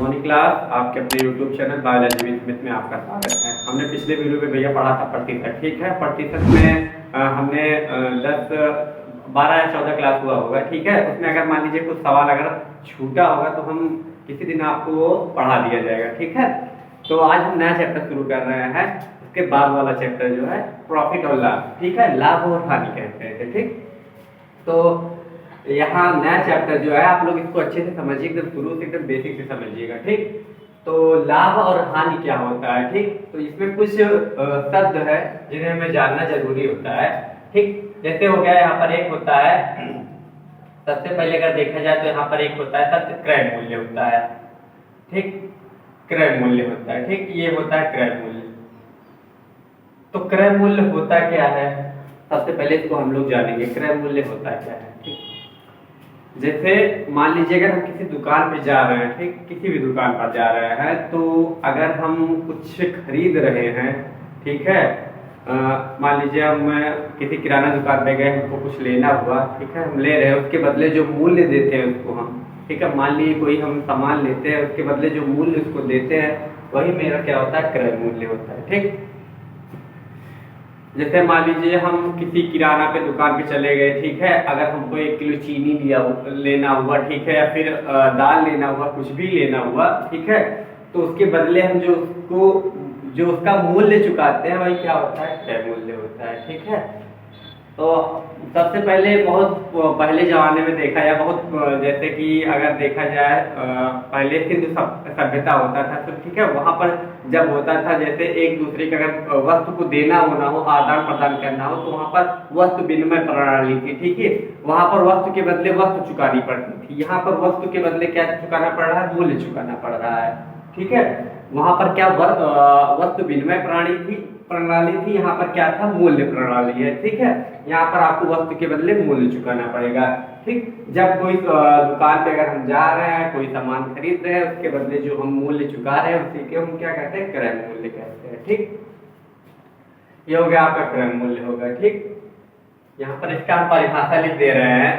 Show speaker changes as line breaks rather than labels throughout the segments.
Morning class, आपके अपने YouTube channel biology with Smith में आपका स्वागत है। हमने पिछले वीडियो में भैया पढ़ा था प्रतिशत, ठीक है। प्रतिशत में हमने 10 12 या 14 क्लास हुआ होगा, ठीक है। उसमें अगर मान लीजिए कुछ सवाल अगर छूटा होगा तो हम किसी दिन आपको वो पढ़ा दिया जाएगा, ठीक है। तो आज हम नया चैप्टर शुरू कर रहे हैं। उसके बाद वाला चैप्टर जो है प्रॉफिट और लाभ, ठीक है, लाभ और हानि कहते हैं, ठीक। तो यहाँ नया चैप्टर जो है आप लोग इसको अच्छे से समझिए, एकदम शुरू से एकदम बेसिक से समझिएगा, ठीक। तो लाभ और हानि क्या होता है, ठीक। तो इसमें कुछ शब्द है जिन्हें हमें जानना जरूरी होता है, ठीक। जैसे हो गया यहाँ पर एक होता है, सबसे पहले अगर देखा जाए तो यहाँ पर एक होता है शब्द क्रय मूल्य होता है, ठीक। क्रय मूल्य होता है, ठीक, ये होता है क्रय मूल्य। तो क्रय मूल्य होता क्या है, सबसे पहले इसको हम लोग जानेंगे क्रय मूल्य होता क्या है, ठीक। जैसे मान लीजिए अगर हम किसी दुकान पे जा रहे हैं, ठीक, किसी भी दुकान पर जा रहे हैं, तो अगर हम कुछ खरीद रहे हैं, ठीक है, मान लीजिए हम किसी किराना दुकान पे गए, हमको कुछ लेना हुआ, ठीक है, हम ले रहे हैं, उसके बदले जो मूल्य देते हैं उसको हम, ठीक है, मान लीजिए कोई हम सामान लेते हैं, उसके बदले जो मूल्य उसको देते हैं वही मेरा क्या होता है, क्रय मूल्य होता है, ठीक। जैसे मान लीजिए हम किसी किराना पे दुकान पे चले गए, ठीक है, अगर हमको 1 किलो चीनी लेना हुआ, ठीक है, या फिर दाल लेना हुआ, कुछ भी लेना हुआ, ठीक है, तो उसके बदले हम जो उसका मूल्य चुकाते हैं वही क्या होता है, क्रय मूल्य होता है, ठीक है। तो सबसे पहले बहुत पहले जमाने में देखा जाए, बहुत जैसे कि अगर देखा जाए पहले सिंधु सभ्यता होता था, तो ठीक है, वहां पर जब होता था जैसे एक दूसरे का अगर वस्तु को देना होना हो, आदान प्रदान करना हो, तो वहां पर वस्तु विनिमय प्रणाली थी, ठीक है। वहां पर वस्तु के बदले वस्तु चुकानी पड़ती थी, यहाँ पर वस्तु के बदले क्या चुकाना पड़ रहा है, मूल्य चुकाना पड़ रहा है, ठीक है। वहां पर क्या वस्तु विनिमय प्रणाली थी, यहाँ पर क्या था, मूल्य प्रणाली है, ठीक है। यहाँ पर आपको वस्तु के बदले मूल्य चुकाना पड़ेगा, ठीक। जब कोई दुकान पे अगर हम जा रहे हैं, कोई सामान खरीद रहे हैं, उसके बदले जो हम मूल्य चुका रहे हैं उसी के हम क्या कहते हैं, क्रय मूल्य कहते हैं, ठीक। ये हो गया आपका क्रय मूल्य होगा, ठीक। यहाँ पर इसका हम परिभाषा लिख दे रहे हैं,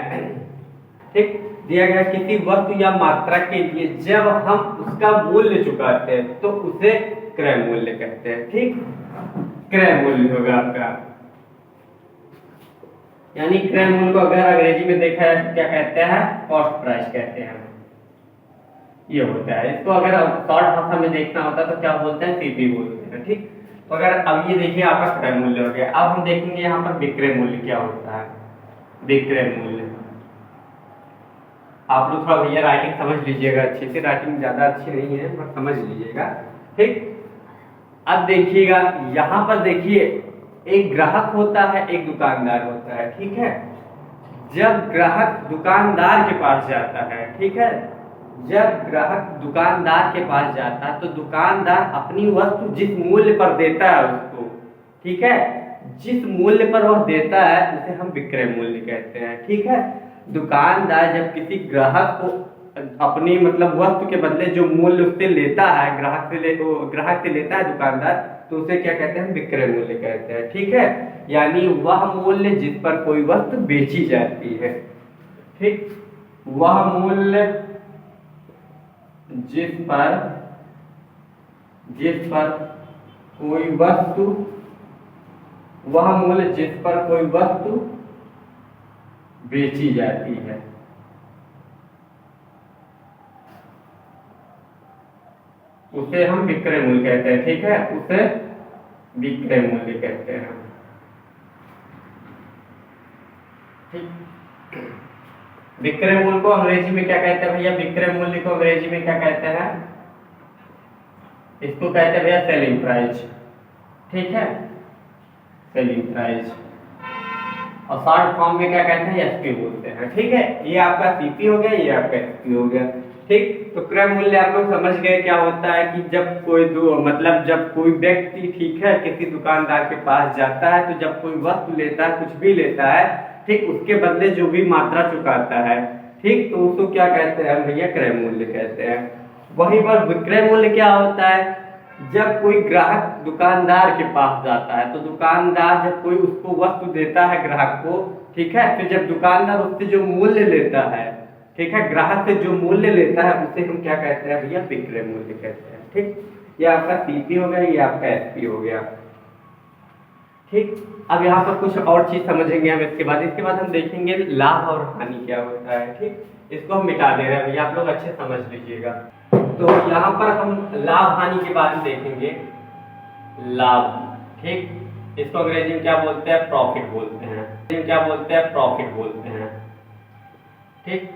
ठीक। दिया गया किसी वस्तु या मात्रा के लिए जब हम उसका मूल्य चुकाते हैं तो उसे क्रय मूल्य कहते हैं, ठीक। क्रय मूल्य होगा आपका, यानी क्रय मूल्य को अगर अंग्रेजी में देखा जाए तो क्या कहते हैं, कॉस्ट प्राइस कहते हैं, ये होता है। इसको अगर शॉर्ट भाषा में देखना होता तो क्या बोलते हैं, सीपी बोलते हैं, ठीक। तो अगर अब ये देखिए आपका क्रय मूल्य हो गया। अब हम देखेंगे यहाँ पर विक्रय मूल्य क्या होता है। विक्रय मूल्य आप लोग थोड़ा भैया राइटिंग समझ लीजिएगा अच्छे से, राइटिंग ज्यादा अच्छी नहीं है पर समझ लीजिएगा, ठीक। अब देखिएगा यहाँ पर देखिए, एक ग्राहक होता है, एक दुकानदार होता है, ठीक है। जब ग्राहक दुकानदार के पास जाता है, ठीक है, जब ग्राहक दुकानदार के पास जाता है तो दुकानदार अपनी वस्तु जिस मूल्य पर देता है उसको, ठीक है, जिस मूल्य पर वह देता है उसे हम विक्रय मूल्य कहते हैं, ठीक है। दुकानदार जब किसी ग्राहक को अपनी मतलब वस्तु के बदले जो मूल्य उससे लेता है, ग्राहक से लेता है दुकानदार, तो उसे क्या कहते हैं, विक्रय मूल्य कहते हैं, ठीक है। यानी वह मूल्य जिस पर कोई वस्तु बेची जाती है, ठीक, वह मूल्य जिस पर कोई वस्तु, वह मूल्य जिस पर कोई वस्तु बेची जाती है, उसे हम विक्रय मूल्य कहते हैं, ठीक है, उसे विक्रय मूल्य कहते हैं, ठीक। विक्रय मूल्य को अंग्रेजी में क्या कहते हैं भैया, विक्रय मूल्य को अंग्रेजी में क्या कहते हैं, इसको कहते हैं भैया सेलिंग प्राइस, ठीक है, सेलिंग प्राइस। और शॉर्ट फॉर्म में क्या कहते हैं, एसपी बोलते हैं, ठीक है। ये आपका सीपी हो गया, ये आपका एसपी हो गया, ठीक। तो क्रय मूल्य आप लोग समझ गए क्या होता है कि जब कोई मतलब जब कोई व्यक्ति, ठीक है, किसी दुकानदार के पास जाता है तो जब कोई वस्तु लेता है, कुछ भी लेता है, ठीक, उसके बदले जो भी मात्रा चुकाता है, ठीक, तो उसको क्या कहते हैं भैया, क्रय मूल्य कहते हैं। वहीं पर विक्रय मूल्य क्या होता है, जब कोई ग्राहक दुकानदार के पास जाता है तो दुकानदार जब कोई उसको वस्तु देता है ग्राहक को, ठीक है, फिर जब दुकानदार उससे जो मूल्य लेता है, ठीक है। ग्राहक से जो मूल्य लेता है उसे हम क्या कहते हैं भैया, विक्रय मूल्य कहते हैं। ठीक, ये आपका सीपी हो गया, ये आपका एसपी हो गया। ठीक, अब यहाँ पर कुछ और चीज समझेंगे हम इसके बाद हम देखेंगे लाभ और हानि क्या होता है। ठीक, इसको हम मिटा दे रहे हैं भैया, आप लोग अच्छे समझ लीजिएगा। तो यहाँ पर हम लाभ हानि के बारे में देखेंगे। लाभ, ठीक, इसको अंग्रेजी में क्या बोलते हैं, प्रॉफिट बोलते हैं। क्या बोलते हैं, प्रॉफिट बोलते हैं। ठीक,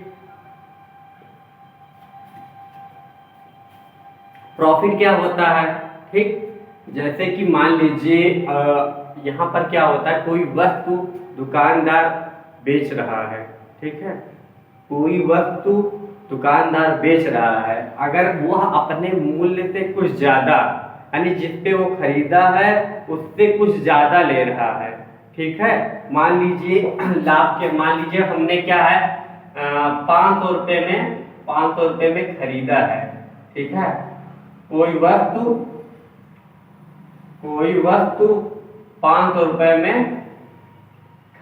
प्रॉफिट क्या होता है, ठीक, जैसे कि मान लीजिए यहाँ पर क्या होता है, कोई वस्तु दुकानदार बेच रहा है। ठीक है, कोई वस्तु दुकानदार बेच रहा है, अगर वह अपने मूल्य से कुछ ज्यादा, यानी जिसपे वो खरीदा है उससे कुछ ज्यादा ले रहा है। ठीक है, मान लीजिए लाभ के, मान लीजिए हमने क्या है 500 रुपए में खरीदा है। ठीक है, कोई वस्तु 500 रुपए में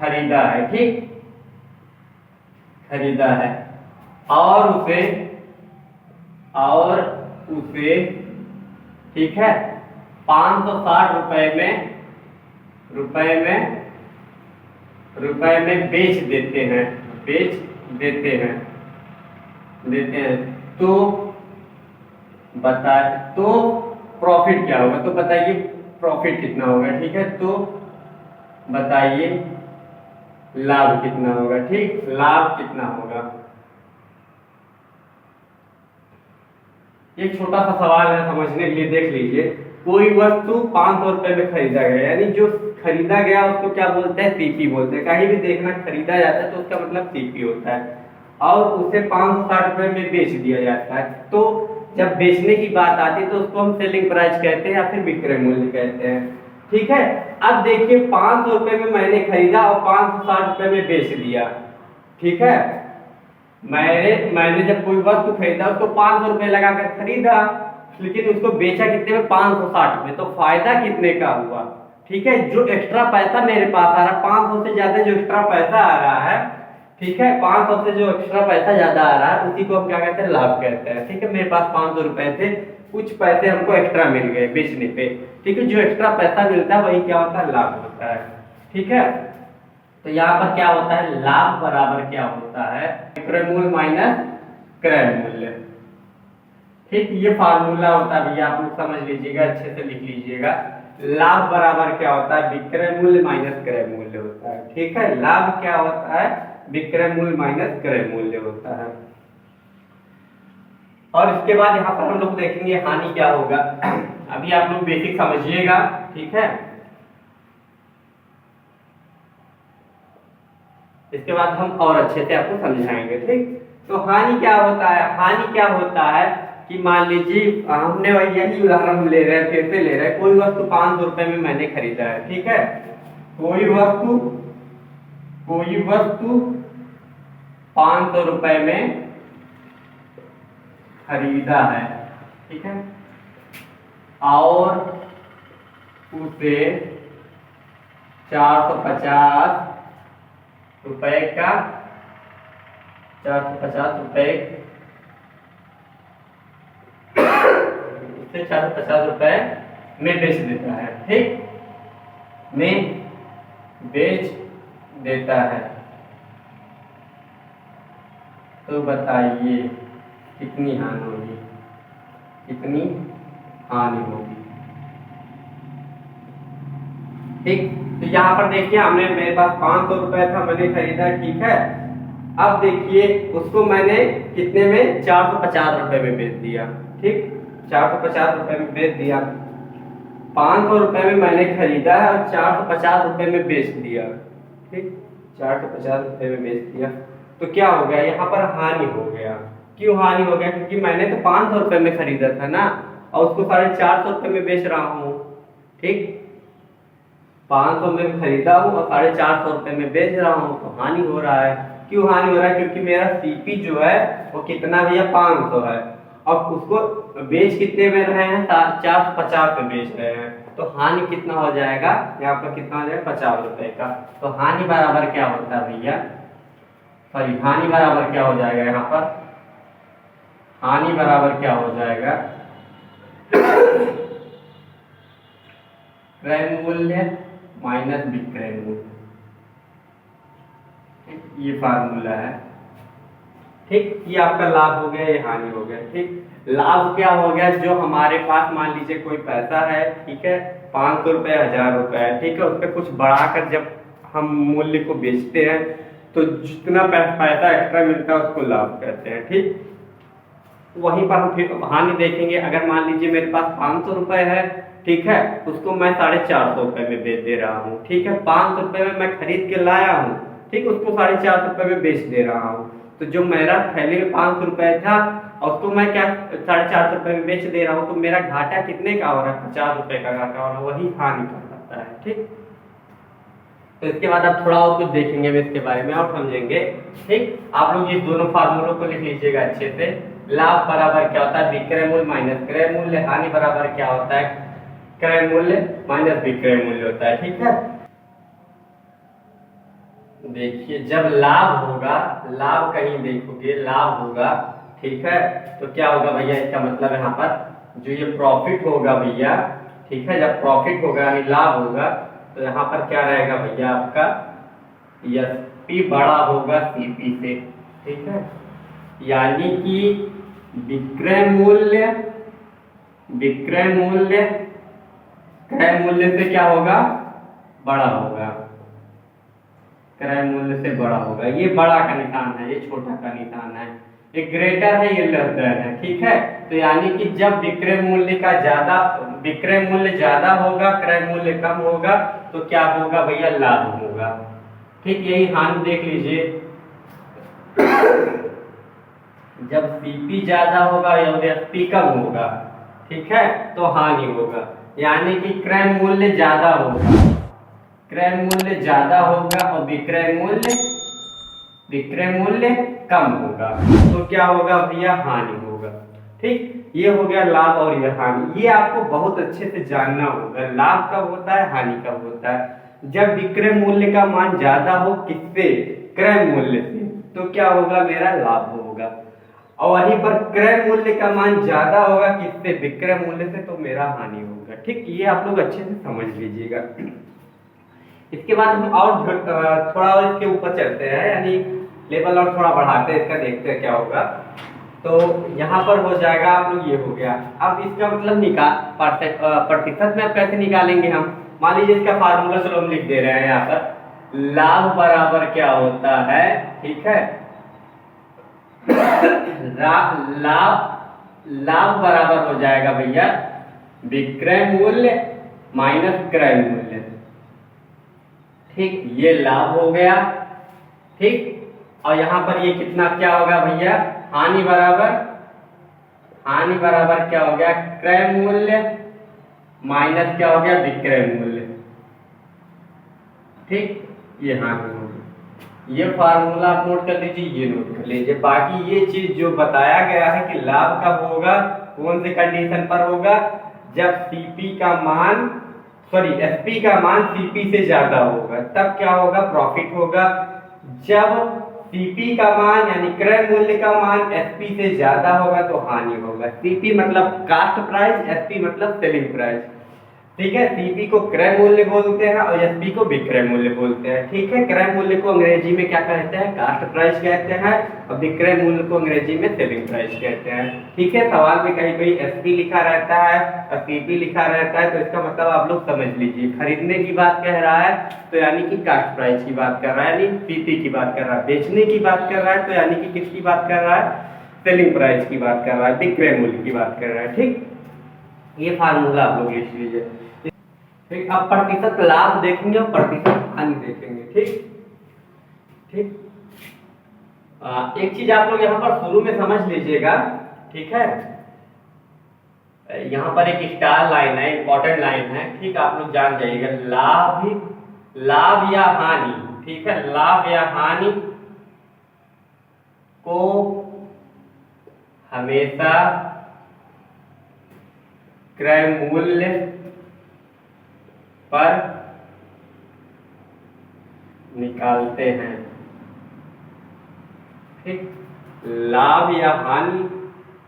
खरीदा है। ठीक, खरीदा है और उसे ठीक है 560 रुपए में बेच देते हैं। तो प्रॉफिट क्या होगा, तो बताइए प्रॉफिट कितना होगा। ठीक है, तो बताइए लाभ कितना होगा। ठीक, लाभ कितना होगा। एक छोटा सा सवाल है, समझने के लिए देख लीजिए। कोई वस्तु 500 रुपए में खरीदा गया, यानी जो खरीदा गया उसको क्या बोलते हैं, सीपी बोलते हैं। कहीं भी देखना खरीदा जाता है तो उसका मतलब सीपी होता है, और उसे 560 रुपए में बेच दिया जाता है। तो जब बेचने की बात आती है तो उसको हम सेलिंग प्राइस कहते हैं या फिर विक्रय मूल्य कहते हैं। ठीक है, अब देखिए 500 रुपए में मैंने खरीदा और 560 रुपए में बेच दिया। ठीक है, मैंने जब कोई वस्तु खरीदा उसको 500 रुपए लगाकर खरीदा, लेकिन उसको बेचा कितने में, 560 में। तो फायदा कितने का हुआ। ठीक है, जो एक्स्ट्रा पैसा मेरे पास आ रहा है, 500 से ज्यादा जो एक्स्ट्रा पैसा आ रहा है, ठीक है, 500 से जो एक्स्ट्रा पैसा ज्यादा आ रहा है उसी को हम क्या कहते हैं, लाभ कहते हैं। ठीक है, मेरे पास 500 रुपए थे, कुछ पैसे हमको एक्स्ट्रा मिल गए बेचने पे। ठीक है, जो एक्स्ट्रा पैसा मिलता है वही क्या होता है, लाभ होता है। ठीक है, तो यहाँ पर क्या होता है, लाभ बराबर क्या होता है, विक्रय मूल्य माइनस क्रय मूल्य। ठीक, ये फार्मूला होता है भैया, आप लोग समझ लीजिएगा, अच्छे से लिख लीजिएगा। लाभ बराबर क्या होता है, विक्रय मूल्य माइनस क्रय मूल्य होता है। ठीक है, लाभ क्या होता है, विक्रय मूल्य माइनस क्रय मूल्य होता है। और इसके बाद यहाँ पर हम लोग देखेंगे हानि क्या होगा। अभी आप लोग बेसिक समझिएगा। ठीक है, इसके बाद हम और अच्छे से आपको समझाएंगे। ठीक, तो हानि क्या होता है, हानि क्या होता है कि मान लीजिए हमने यही उदाहरण ले रहे हैं, फिर से ले रहे हैं। कोई वस्तु 500 रुपए में मैंने खरीदा है। ठीक है, कोई वस्तु 500 रुपए में खरीदा है। ठीक है, और उसे 450 रुपए का 450 रुपए उसे 450 रुपए में बेच देता है। ठीक, में बेच देता है, तो बताइए कितनी हानि होगी, कितनी हानि होगी। ठीक, तो यहाँ पर देखिए हमने, मेरे पास 500 रुपए था, मैंने खरीदा। ठीक है, अब देखिए उसको मैंने कितने में, 450 रुपए में बेच दिया। ठीक, 450 रुपए में बेच दिया। 500 रुपए में मैंने खरीदा है और 450 रुपए में बेच दिया। ठीक, 450 रुपए में बेच दिया, तो क्या हो गया, यहाँ पर हानि हो गया। क्यों हानि हो गया, क्योंकि मैंने तो 500 रुपए में खरीदा था ना, और उसको 450 रुपए में बेच रहा हूँ। ठीक, 500 में खरीदा हूँ और 450 रुपए में बेच रहा हूँ, तो हानि हो रहा है। क्यों हानि हो रहा है, क्योंकि मेरा सीपी जो है वो कितना भैया, 500 है, और उसको बेच कितने में रहे हैं, 450 में बेच रहे हैं, तो हानि कितना हो जाएगा, यहाँ पर कितना हो जाएगा, 50 रुपए का। तो हानि बराबर क्या होता है भैया, सॉरी हानि बराबर क्या हो जाएगा यहाँ पर, हानि बराबर क्या हो जाएगा, क्रय मूल्य माइनस विक्रय मूल्य। ये फार्मूला है। ठीक, ये आपका लाभ हो गया, ये हानि हो गया। ठीक, लाभ क्या हो गया, जो हमारे पास मान लीजिए कोई पैसा है, ठीक है, 500 रुपये 1000 रुपये है, ठीक है, उस पर कुछ बढ़ाकर जब हम मूल्य को बेचते हैं तो जितना पैसा एक्स्ट्रा मिलता है उसको लाभ कहते हैं। ठीक, वहीं पर हम फिर हानि देखेंगे। अगर मान लीजिए मेरे पास 500 रुपये है, ठीक है, उसको मैं 450 रुपये में बेच दे रहा हूँ। ठीक है, 500 रुपये में मैं खरीद के लाया हूँ, ठीक, उसको 450 रुपये में बेच दे रहा हूँ। तो जो मेरा थैली में 500 रुपये था और उसको मैं क्या 450 रुपये में बेच दे रहा हूँ, तो मेरा घाटा कितने का हो रहा है, 50 रुपये का घाटा हो रहा है, वही हानि कहलाता है। ठीक, तो इसके बाद आप थोड़ा और कुछ देखेंगे इसके बारे में और समझेंगे। ठीक, आप लोग ये दोनों फार्मूलों को लिख लीजिएगा अच्छे से। लाभ बराबर क्या होता है, विक्रय मूल्य माइनस क्रय मूल्य। हानि बराबर क्या होता है, क्रय मूल्य माइनस विक्रय मूल्य होता है। ठीक है, देखिए जब लाभ होगा, लाभ कहीं देखोगे लाभ होगा, ठीक है, तो क्या होगा भैया, इसका मतलब यहाँ पर जो ये प्रॉफिट होगा भैया, ठीक है, जब प्रॉफिट होगा यानी लाभ होगा, तो यहाँ पर क्या रहेगा भैया आपका, एसपी बड़ा होगा सीपी से। ठीक है, यानी कि विक्रय मूल्य क्रय मूल्य से क्या होगा, बड़ा होगा, क्रय मूल्य से बड़ा होगा। ये बड़ा का निशान है, ये छोटा का निशान है, ये ग्रेटर है, ये लेस देन है। ठीक है, तो यानी कि जब विक्रय मूल्य ज्यादा होगा, क्रय मूल्य कम होगा, तो क्या होगा भैया, लाभ होगा। ठीक, यही हानि देख लीजिए, जब सीपी ज्यादा होगा और एसपी कम होगा, ठीक है, तो हानि होगा। यानी कि क्रय मूल्य ज्यादा होगा, और विक्रय मूल्य कम होगा, तो क्या होगा भैया, हानि होगा। ठीक, ये हो गया लाभ और ये हानि। ये आपको बहुत अच्छे से जानना होगा, लाभ कब होता है, हानि कब होता है। जब विक्रय मूल्य का मान ज्यादा हो किससे, क्रय मूल्य से, तो क्या होगा, मेरा लाभ होगा। और वहीं पर क्रय मूल्य का मान ज्यादा होगा किससे, विक्रय मूल्य से, तो मेरा हानि होगा। ठीक, ये आप लोग अच्छे से समझ लीजिएगा। इसके बाद हम और थोड़ा और इसके ऊपर चलते हैं, यानी लेवल और थोड़ा बढ़ाते हैं इसका, देखते हैं क्या होगा। तो यहाँ पर हो जाएगा आप लोग, ये हो गया। अब इसका मतलब प्रतिशत में आप कैसे निकालेंगे हम, मान लीजिए इसका फार्मूला चलो हम लिख दे रहे हैं यहाँ पर। लाभ बराबर क्या होता है, ठीक है, लाभ बराबर हो जाएगा भैया विक्रय मूल्य माइनस क्रय मूल्य। ठीक, ये लाभ हो गया। ठीक, और यहाँ पर ये कितना क्या होगा भैया, हानि बराबर क्या हो गया, क्रय मूल्य माइनस क्या हो गया, विक्रय मूल्य। ठीक, ये हानि हो गया। ये फार्मूला आप नोट कर लीजिए, ये नोट कर लीजिए। बाकी ये चीज जो बताया गया है कि लाभ कब होगा, कौन से कंडीशन पर होगा, जब सीपी का मान एसपी का मान सीपी से ज्यादा होगा, तब क्या होगा, प्रॉफिट होगा। जब सीपी का मान यानी क्रय मूल्य का मान एसपी से ज्यादा होगा तो हानि होगा। सीपी मतलब कास्ट प्राइस, एसपी मतलब सेलिंग प्राइस। ठीक है, सीपी को क्रय मूल्य बोलते हैं और एसपी को विक्रय मूल्य बोलते हैं। ठीक है, क्रय मूल्य को अंग्रेजी में क्या कहते हैं, कास्ट प्राइस कहते हैं, और विक्रय मूल्य को अंग्रेजी में सेलिंग प्राइस कहते हैं। ठीक है, सवाल में कहीं कहीं एसपी लिखा रहता है और सीपी लिखा रहता है, तो इसका मतलब आप लोग समझ लीजिए, खरीदने की बात कह रहा है तो यानी कि कास्ट प्राइस की बात कर रहा है, यानी सीपी की बात कर रहा है। बेचने की बात कर रहा है तो यानी कि किसकी बात कर रहा है, सेलिंग प्राइस की बात कर रहा है, विक्रय मूल्य की बात कर रहा है। ठीक, ये फार्मूला आप लोग लिख लीजिए। ठीक, अब प्रतिशत लाभ देखेंगे और प्रतिशत हानि देखेंगे। ठीक, एक चीज आप लोग यहाँ पर शुरू में समझ लीजिएगा। ठीक है, यहाँ पर एक स्टार लाइन है, इंपॉर्टेंट लाइन है। ठीक, आप लोग जान जाइएगा, लाभ या हानि, ठीक है, लाभ या हानि को हमेशा क्रय मूल्य पर निकालते हैं। ठीक, लाभ या हानि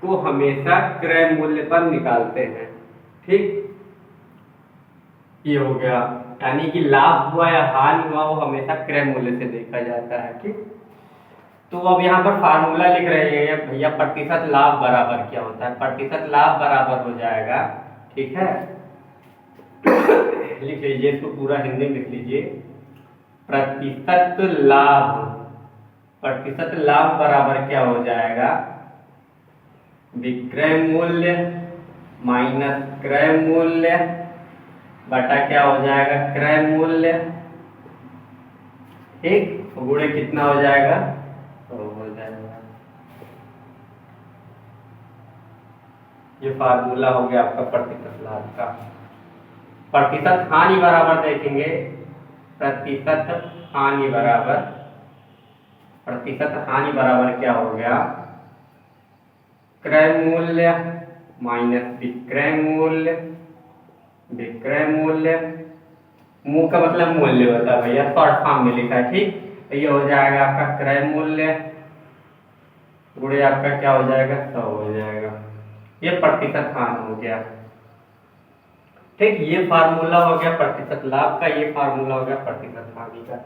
को हमेशा क्रय मूल्य पर निकालते हैं। ठीक, ये हो गया, यानी कि लाभ हुआ या हानि हुआ वो हमेशा क्रय मूल्य से देखा जाता है। ठीक, तो अब यहाँ पर फार्मूला लिख रहे हैं भैया, प्रतिशत लाभ बराबर क्या होता है। प्रतिशत लाभ बराबर हो जाएगा, ठीक है, लिख लीजिए इसको पूरा हिंदी में लिख लीजिए। प्रतिशत लाभ, प्रतिशत लाभ बराबर क्या हो जाएगा, विक्रय मूल्य माइनस क्रय मूल्य बटा क्या हो जाएगा, क्रय मूल्य। ठीक, गुणे कितना हो जाएगा, तो हो जाएगा, ये फार्मूला हो गया आपका प्रतिशत लाभ का। प्रतिशत हानि बराबर देखेंगे, प्रतिशत हानि बराबर, प्रतिशत हानि बराबर क्या हो गया, क्रय मूल्य माइनस विक्रय मूल्य, विक्रय मूल्य, मुंह का मतलब मूल्य होता है भैया, शॉर्ट फॉर्म में लिखा है। ठीक, तो ये हो जाएगा आपका क्रय मूल्य गुणे आपका क्या हो जाएगा, 100 हो जाएगा। ये प्रतिशत हानि हो गया। ठीक, ये फार्मूला हो गया प्रतिशत लाभ का, ये फार्मूला हो गया प्रतिशत हानि का।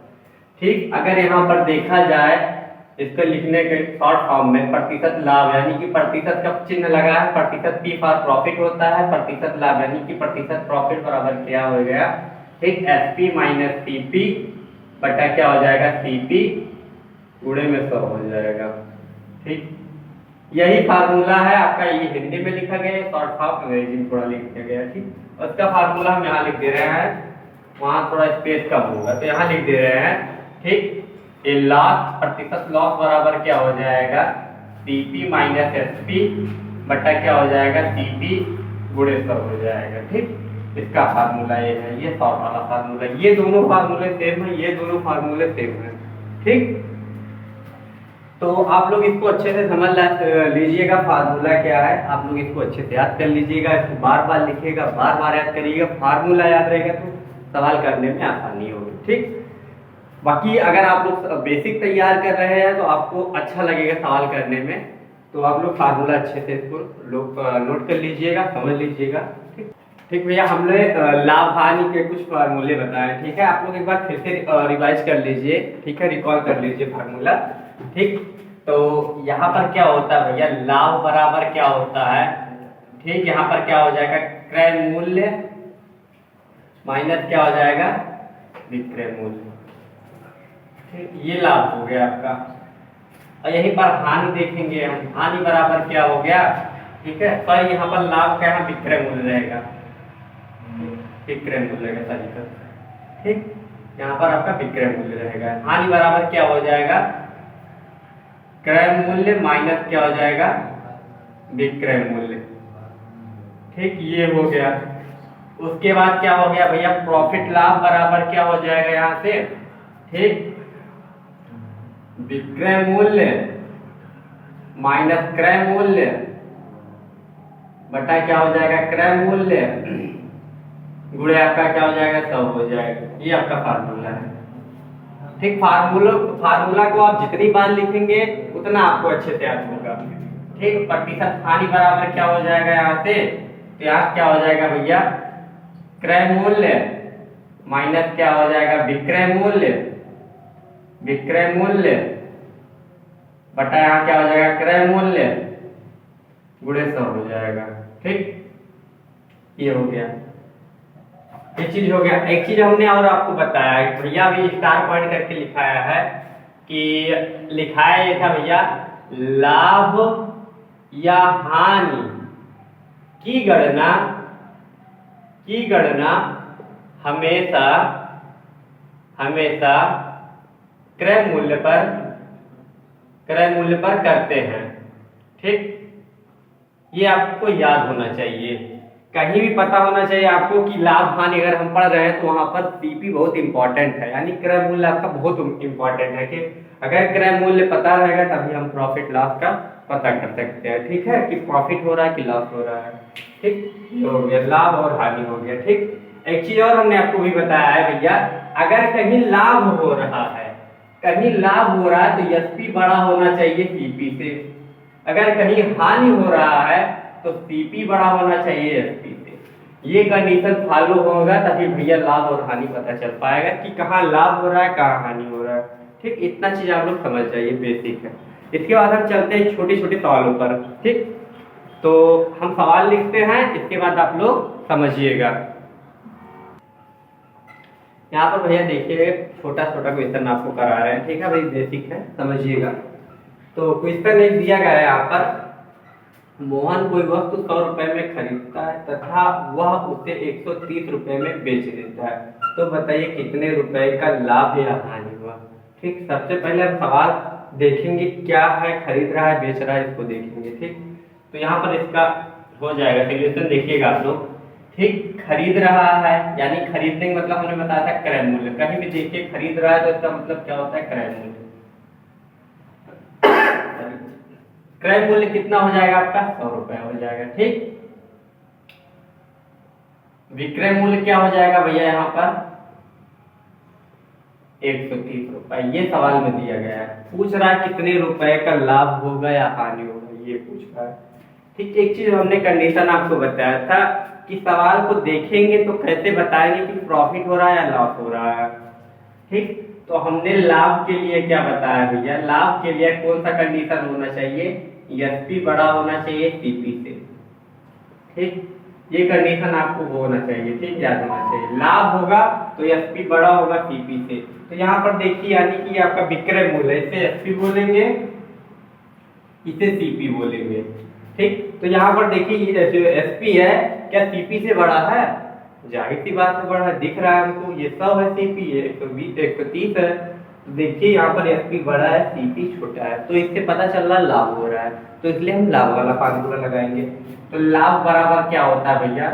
ठीक, अगर यहाँ पर देखा जाए इसको लिखने के शॉर्ट फॉर्म में, प्रतिशत लाभ यानी कि प्रतिशत का चिन्ह लगा है, प्रतिशत पी फॉर प्रॉफिट होता है, प्रतिशत लाभ यानी कि प्रतिशत प्रॉफिट बराबर क्या हो गया, ठीक, एसपी माइनस सीपी बटा क्या हो जाएगा, सीपी गुणे में 100 हो जाएगा। ठीक, यही फार्मूला है आपका, ये हिंदी में लिखा गया है, शॉर्ट फॉर्म अंग्रेजी में थोड़ा लिखा गया है। ठीक, उसका फार्मूला हम यहाँ लिख दे रहे हैं, वहां थोड़ा स्पेस कम होगा तो यहाँ लिख दे रहे हैं। ठीक, ये लॉस, प्रतिशत लॉस बराबर क्या हो जाएगा, सीपी माइनस एसपी बटा क्या हो जाएगा, सीपी गुणे 100 हो जाएगा। ठीक, इसका फार्मूला ये है, ये शॉर्ट वाला फार्मूला, ये दोनों फार्मूले सेम है, ये दोनों फार्मूले सेम है। ठीक, तो आप लोग इसको अच्छे से समझ लीजिएगा, फार्मूला क्या है, आप लोग इसको अच्छे से याद कर लीजिएगा, इसको बार बार लिखिएगा, बार बार याद करिएगा, फार्मूला याद रहेगा तो सवाल करने में आसानी होगी। ठीक, बाकी अगर आप लोग बेसिक तैयार कर रहे हैं तो आपको अच्छा लगेगा सवाल करने में, तो आप लोग फार्मूला अच्छे से इसको नोट कर लीजिएगा, समझ लीजिएगा। ठीक, ठीक भैया, हमने लाभ हानि के कुछ फार्मूले बताए। ठीक है, आप लोग एक बार फिर से रिवाइज कर लीजिए, ठीक है, रिकॉल कर लीजिए फार्मूला। ठीक, तो यहाँ पर क्या होता है भैया, लाभ बराबर क्या होता है, ठीक, यहाँ पर क्या हो जाएगा, क्रय मूल्य माइनस क्या हो जाएगा, विक्रय मूल्य। ठीक, ये लाभ हो गया आपका। और यहीं पर हानि देखेंगे हम, हानि बराबर क्या हो गया, ठीक है, पर यहाँ पर लाभ क्या है, विक्रय मूल्य रहेगा, विक्रय मूल्य रहेगा तरीका। ठीक, यहाँ पर आपका विक्रय मूल्य रहेगा। हानि बराबर क्या हो जाएगा, क्रय मूल्य माइनस क्या हो जाएगा, विक्रय मूल्य। ठीक, ये हो गया। उसके बाद क्या हो गया भैया, प्रॉफिट लाभ बराबर क्या हो जाएगा यहाँ से, ठीक, विक्रय मूल्य माइनस क्रय मूल्य बटा क्या हो जाएगा, क्रय मूल्य गुणे आपका क्या हो जाएगा, 100 हो जाएगा। ये आपका फार्मूला है। ठीक, फार्मूला को आप जितनी बार लिखेंगे उतना आपको अच्छे से याद होगा। ठीक, प्रतिशत हानि बराबर क्या हो जाएगा यहाँ से, तो यहाँ क्या हो जाएगा भैया, क्रय मूल्य माइनस क्या हो जाएगा, विक्रय मूल्य, विक्रय मूल्य बटा यहाँ क्या हो जाएगा, क्रय मूल्य गुणे 100 हो जाएगा। ठीक, ये हो गया, ये चीज हो गया। एक चीज हमने और आपको बताया भैया, अभी स्टार पॉइंट करके लिखाया है कि लिखाया ये था भैया, लाभ या हानि की गणना हमेशा क्रय मूल्य पर करते हैं। ठीक, ये आपको याद होना चाहिए, कहीं भी पता होना चाहिए आपको कि लाभ हानि अगर हम पढ़ रहे हैं तो वहां पर सीपी बहुत इंपॉर्टेंट है, यानी क्रय मूल्य आपका बहुत इंपॉर्टेंट है, कि अगर क्रय मूल्य पता रहेगा तभी हम प्रॉफिट लॉस का पता कर सकते हैं। ठीक है, कि प्रॉफिट हो रहा है कि लॉस हो रहा है। ठीक, ये हो गया, लाभ और हानि हो गया। ठीक, एक चीज और हमने आपको भी बताया है भैया, अगर कहीं लाभ हो रहा है कहीं लाभ हो रहा है तो एसपी बड़ा होना चाहिए सीपी से, अगर कहीं हानि हो रहा है तो सीपी बड़ा होना चाहिए एसपी से। ये कंडीशन फॉलो होगा तभी भैया लाभ और हानि पता चल पाएगा कि कहाँ लाभ हो रहा है कहाँ हानि हो रहा है। ठीक, इतना चीज आप लोग समझ जाइए, बेसिक है। इसके बाद हम चलते हैं छोटे छोटे सवालों पर। ठीक, तो हम सवाल लिखते हैं, इसके बाद आप लोग समझिएगा। यहाँ पर भैया देखिए छोटा छोटा क्वेश्चन आपको करा रहे हैं, ठीक है भाई, बेसिक है, समझिएगा। तो क्वेश्चन एक दिया गया है यहाँ पर, मोहन कोई वस्तु 100 रुपए में खरीदता है तथा वह उसे 130 रुपए में बेच देता है, तो बताइए कितने रुपए का लाभ या हानि हुआ। ठीक, सबसे पहले हम सवाल देखेंगे क्या है, खरीद रहा है बेच रहा है, इसको देखेंगे। ठीक, तो यहाँ पर इसका हो जाएगा सोल्यूशन, देखिएगा आप लोग। ठीक, खरीद रहा है यानी खरीदने का मतलब हमने बताया था क्रय मूल्य, कहीं भी देखिए खरीद रहा है तो इसका मतलब क्या होता है, क्रय मूल्य। क्रय मूल्य कितना हो जाएगा आपका, 100 रुपए हो जाएगा। ठीक, विक्रय मूल्य क्या हो जाएगा भैया यहाँ पर, 130 रुपए। ये सवाल में दिया गया है, पूछ रहा है कितने रुपए का लाभ होगा या हानि होगा, ये पूछ रहा है। ठीक, एक चीज हमने कंडीशन आपको बताया था कि सवाल को देखेंगे तो कैसे बताएंगे कि प्रॉफिट हो रहा है या लॉस हो रहा है। ठीक, तो हमने लाभ के लिए क्या बताया भैया, लाभ के लिए कौन सा कंडीशन होना चाहिए, एसपी बड़ा होना चाहिए सीपी से। ठीक, ये कंडीशन आपको होना चाहिए, ठीक, याद होना चाहिए। लाभ होगा तो एसपी बड़ा होगा सीपी से। तो यहाँ पर देखिए यानी कि आपका विक्रय मूल्य, इसे एसपी बोलेंगे, इसे सीपी बोलेंगे। ठीक, तो यहाँ पर देखिए जो एसपी है क्या सीपी से बड़ा है, जाहिर सी बात है बड़ा है, दिख रहा है हमको, ये 100 है, सीपी 120 130 है। तो देखिए यहाँ पर एसपी बड़ा है सीपी छोटा है, तो इससे पता चल रहा है लाभ हो रहा है, तो इसलिए हम लाभ वाला फार्मूला लगाएंगे। तो लाभ बराबर क्या होता है भैया,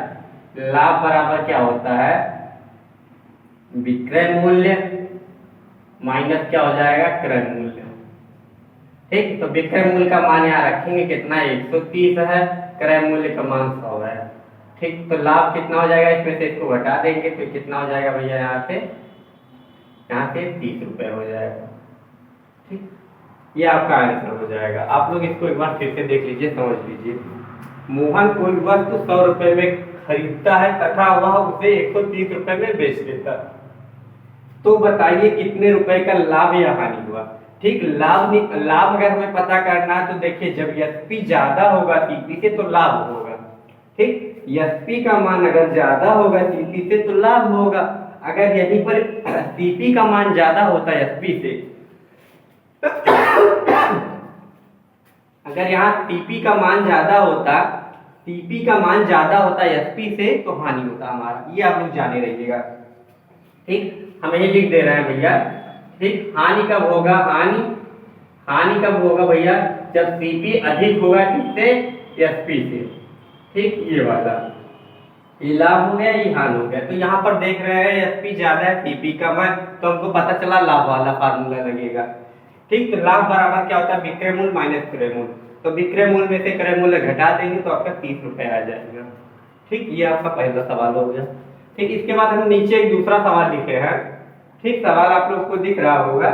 लाभ बराबर क्या होता है, विक्रय मूल्य माइनस क्या हो जाएगा, क्रय मूल्य। ठीक, तो विक्रय मूल्य का मान यहाँ रखेंगे कितना, 130 है, क्रय मूल्य का मान 100 है। ठीक, तो लाभ कितना हो जाएगा, इसमें से इसको घटा देंगे तो कितना हो जाएगा भैया, यहाँ से 30 रुपए हो जाएगा। ठीक, ये आपका आंसर हो जाएगा। आप लोग इसको एक बार फिर से देख लीजिए, समझ लीजिए। मोहन कोई वस्तु 100 रुपए में खरीदता है तथा वह उसे 130 रुपए में बेच देता है, तो बताइए कितने रुपए का लाभ या हानि हुआ। ठीक, लाभ अगर हमें पता करना है तो देखिए जब एसपी ज्यादा होगा सीपी से तो लाभ होगा। ठीक, एसपी का मान अगर ज्यादा होगा सीपी से तो लाभ होगा। अगर यहीं पर सीपी का मान ज्यादा होता है एसपी से, अगर यहाँ सीपी का मान ज्यादा होता, सीपी का मान ज्यादा होता एसपी से तो हानि होता हमारा, ये आप लोग जाने रहिएगा। ठीक, हम यही लिख दे रहे हैं भैया। ठीक, हानि कब होगा, हानि कब होगा भैया, जब सीपी अधिक होगा किससे, एसपी से। ठीक, ये वाला, ये लाभ हो गया, ये हानि हो गया। तो यहाँ पर देख रहे हैं एसपी ज्यादा है सीपी कम है, तो हमको पता चला लाभ वाला फार्मूला लगेगा। ठीक, तो लाभ बराबर क्या होता है, विक्रय मूल्य माइनस क्रय मूल्य। तो विक्रय मूल्य में से क्रय मूल्य घटा देंगे तो आपका 30 रुपए आ जाएगा। ठीक, ये आपका पहला सवाल हो गया। ठीक, इसके बाद हम नीचे एक दूसरा सवाल लिखे हैं। ठीक, सवाल आप लोग को दिख रहा होगा।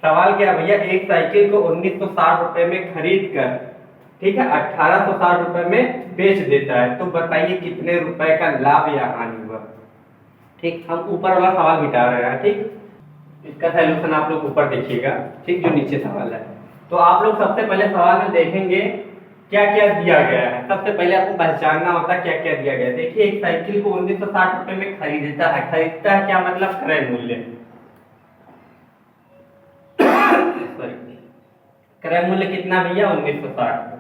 सवाल क्या भैया, एक साइकिल को 1960 रुपए में खरीद कर, ठीक है, 1860 रुपए में बेच देता है, तो बताइए कितने रुपए का लाभ या हानि हुआ। ठीक, हम ऊपर वाला सवाल मिटा रहे हैं। ठीक, इसका सॉल्यूशन आप लोग ऊपर देखिएगा। ठीक, जो नीचे सवाल है, तो आप लोग सबसे पहले सवाल में देखेंगे क्या क्या दिया गया है। सबसे पहले आपको पहचानना होता है क्या क्या दिया गया है। देखिए एक साइकिल को 1960 रुपए में खरीदता है क्या मतलब, क्रय मूल्य। क्रय मूल्य कितना भैया, 1960।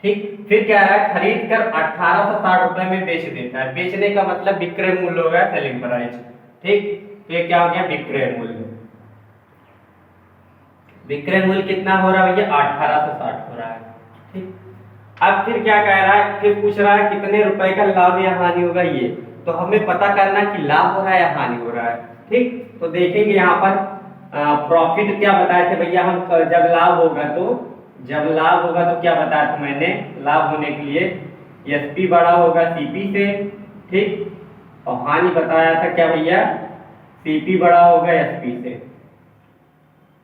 ठीक, फिर क्या है, खरीद कर 1860 रुपए में बेच देता है, बेचने का मतलब विक्रय मूल्य हो गया, सेलिंग प्राइस। ठीक, तो ये क्या हो गया, विक्रय मूल्य। विक्रय मूल्य कितना हो रहा है भैया, 1860 हो रहा है। ठीक, अब फिर क्या कह रहा है, फिर पूछ रहा है कितने रुपए का लाभ या हानि होगा, ये तो हमें पता करना कि लाभ हो रहा है या हानि हो रहा है। ठीक, तो देखेंगे यहाँ पर प्रॉफिट क्या बताए थे भैया हम, जब लाभ होगा तो क्या बताया था मैंने, लाभ होने के लिए एसपी बड़ा होगा सीपी से। ठीक, और हानि बताया था क्या भैया, सीपी बड़ा होगा एसपी से।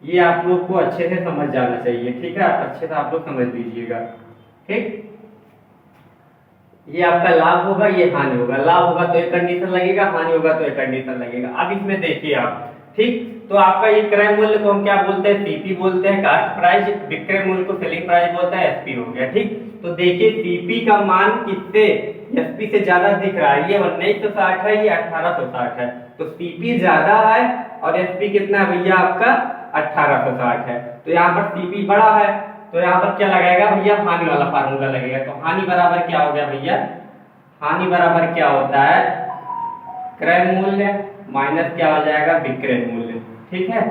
ये आप लोग को अच्छे से समझ जाना चाहिए, ठीक है, अच्छे से आप लोग समझ लीजिएगा। ठीक, ये आपका लाभ होगा, ये हानि होगा। लाभ होगा तो एक कंडीशन लगेगा, हानि होगा तो एक कंडीशन लगेगा। अब इसमें देखिए आप, ठीक, तो आपका ये क्रय मूल्य को हम क्या बोलते हैं, सीपी बोलते हैं, कास्ट प्राइस। विक्रय मूल्य को सेलिंग प्राइस बोलता है, एसपी हो गया। ठीक, तो देखिए सीपी का मान किससे एसपी से ज्यादा दिख रहा है, ये 1960 है, ये 1860 है, तो सीपी ज्यादा है और एसपी कितना है भैया आपका 1860 है। तो यहाँ पर सीपी बड़ा है, तो यहाँ पर क्या लगाएगा भैया, हानि वाला फार्मूला लगेगा। तो हानि बराबर क्या हो गया भैया, हानि बराबर क्या होता है, क्रय मूल्य माइनस क्या हो जाएगा, विक्रय मूल्य। ठीक है,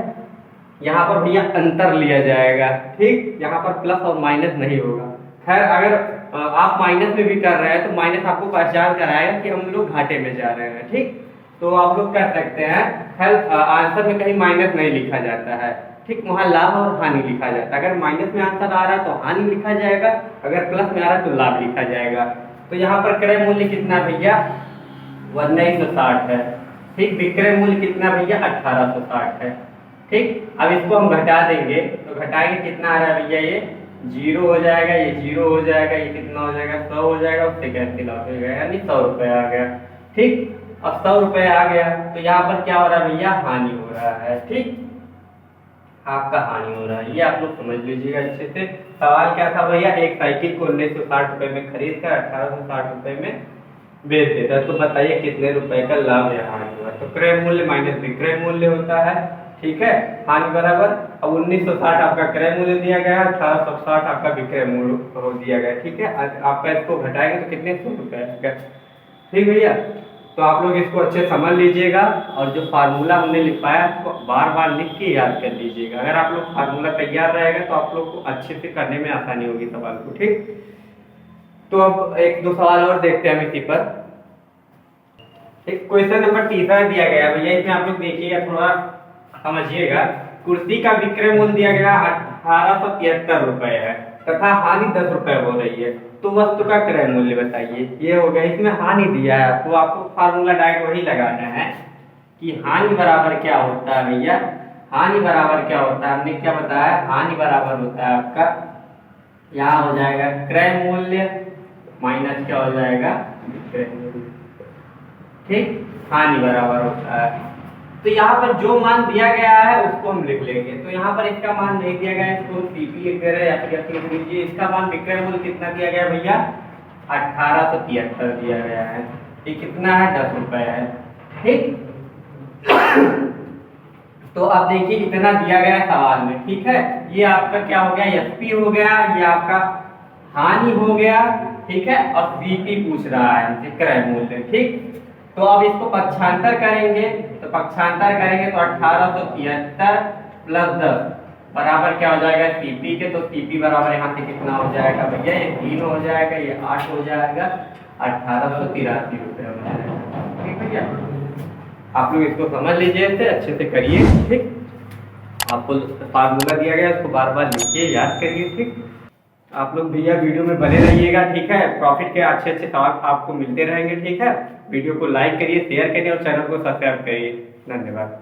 यहाँ पर भैया अंतर लिया जाएगा। ठीक, यहाँ पर प्लस और माइनस नहीं होगा। खैर अगर आप माइनस में भी कर रहे हैं तो माइनस आपको पहचान कराएगा कि हम लोग घाटे में जा रहे हैं। ठीक, तो आप लोग कर सकते हैं। खैर आंसर में कहीं माइनस नहीं लिखा जाता है, ठीक, वहां लाभ और हानि लिखा जाता है। अगर माइनस में आंसर आ रहा है तो हानि लिखा जाएगा, अगर प्लस में आ रहा है तो लाभ लिखा जाएगा। तो यहाँ पर क्रय मूल्य कितना भैया 1960 है। ठीक, विक्रय मूल्य कितना भैया 1860 है। ठीक, अब इसको हम घटा देंगे तो घटाएंगे कितना आ रहा है भैया, ये 0 हो जाएगा, ये 0 हो जाएगा, ये कितना हो जाएगा 100 हो जाएगा, उससे कैंसिल आउट हो जाएगा, यानी 100 रुपए आ गया। ठीक, अब 100 रुपए आ गया तो यहाँ पर क्या हो रहा है भैया, हानि हो रहा है। ठीक, आपका हानि हो रहा है, ये आप लोग समझ लीजिएगा अच्छे से। सवाल क्या था भैया, एक साइकिल को 1960 रुपए में खरीद कर 1860 रुपए में बेच देता है, तो बताइए कितने रुपए का लाभ या हानि हुआ। तो क्रय मूल्य माइनस विक्रय मूल्य होता है। ठीक है, हानि बराबर, अब 1960 आपका क्रय मूल्य दिया गया, 1860 आपका विक्रय मूल्य हो दिया गया। ठीक है, आपका इसको घटाएंगे तो कितने 100 रुपए आएगा। ठीक भैया, तो आप लोग इसको अच्छे समझ लीजिएगा और जो फार्मूला हमने लिखवाया उसको बार बार लिख के याद कर लीजिएगा। अगर आप लोग फार्मूला तैयार रहेगा तो आप लोग को अच्छे से करने में आसानी होगी सवाल को। ठीक, तो अब एक दो सवाल और देखते हैं हम इसी पर। एक क्वेश्चन नंबर 3 दिया गया भैया, इसमें आप लोग देखिएगा, थोड़ा समझिएगा। कुर्सी का विक्रय मूल्य दिया गया 1873 रुपए है तथा हानि 10 रुपए हो रही है, तो वस्तु का क्रय मूल्य बताइए। ये हो गया, इसमें हानि दिया है तो आपको फार्मूला डायरेक्ट वही लगाना है कि हानि बराबर क्या होता है भैया, हानि बराबर क्या होता है, हमने क्या बताया, हानि बराबर होता है आपका, यहाँ हो जाएगा क्रय मूल्य माइनस क्या हो जाएगा विक्रय मूल्य। ठीक, हानि बराबर होता है, तो यहाँ पर जो मान दिया गया है उसको हम लिख लेंगे। तो यहाँ पर इसका मान नहीं दिया गया है, इसको हम सीपी लिख दे रहे हैं या फिर लिख लीजिए। इसका मान विक्रय मूल्य कितना दिया गया भैया 1873 दिया गया है, ये कितना है 10 रुपए है। ठीक, तो अब देखिए इतना दिया गया है सवाल में। ठीक है, ये आपका क्या हो गया, एसपी हो गया, ये आपका हानि हो गया। ठीक है, और सीपी पूछ रहा है हमसे क्रय मूल्य। ठीक, तो अब इसको पक्षांतर करेंगे, तो पक्षांतर करेंगे तो 1873 प्लस 10 बराबर क्या हो जाएगा सीपी के, तो सीपी बराबर यहाँ से कितना हो जाएगा भैया, ये 3 हो जाएगा, ये 8 हो जाएगा, 1883 रुपये हो जाएगा। ठीक भैया, आप लोग इसको समझ लीजिए, अच्छे से करिए। ठीक, आपको फार्मूला दिया गया उसको बार बार लिखिए, याद करिए। ठीक, आप लोग भैया वीडियो में बने रहिएगा। ठीक है, प्रॉफिट के अच्छे अच्छे सवाल आपको मिलते रहेंगे। ठीक है, वीडियो को लाइक करिए, शेयर करिए और चैनल को सब्सक्राइब करिए। धन्यवाद।